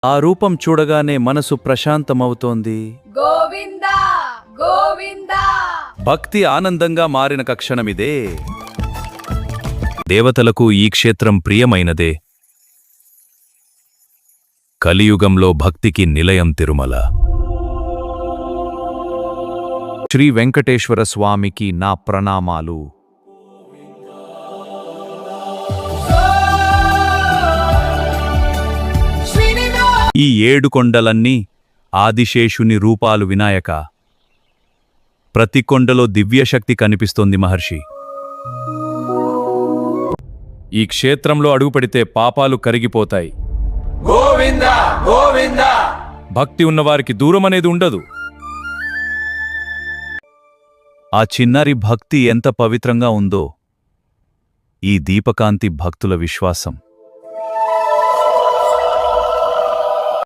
ఆ రూపం చూడగానే మనసు ప్రశాంతమవుతోంది. గోవిందా గోవిందా. భక్తి ఆనందంగా మారిన క్షణమిదే. దేవతలకు ఈ క్షేత్రం ప్రియమైనదే. కలియుగంలో భక్తికి నిలయం తిరుమల. శ్రీ వెంకటేశ్వర స్వామికి నా ప్రణామాలు. ఈ 7 కొండలన్నీ ఆదిశేషుని రూపాలు వినాయక. ప్రతి కొండలో దివ్యశక్తి కనిపిస్తోంది మహర్షి. ఈ క్షేత్రంలో అడుగుపెడితే పాపాలు కరిగిపోతాయి. గోవిందా గోవిందా. భక్తి ఉన్నవారికి దూరమనేది ఉండదు. ఆ చిన్నారి భక్తి ఎంత పవిత్రంగా ఉందో ఈ దీపకాంతి భక్తుల విశ్వాసం.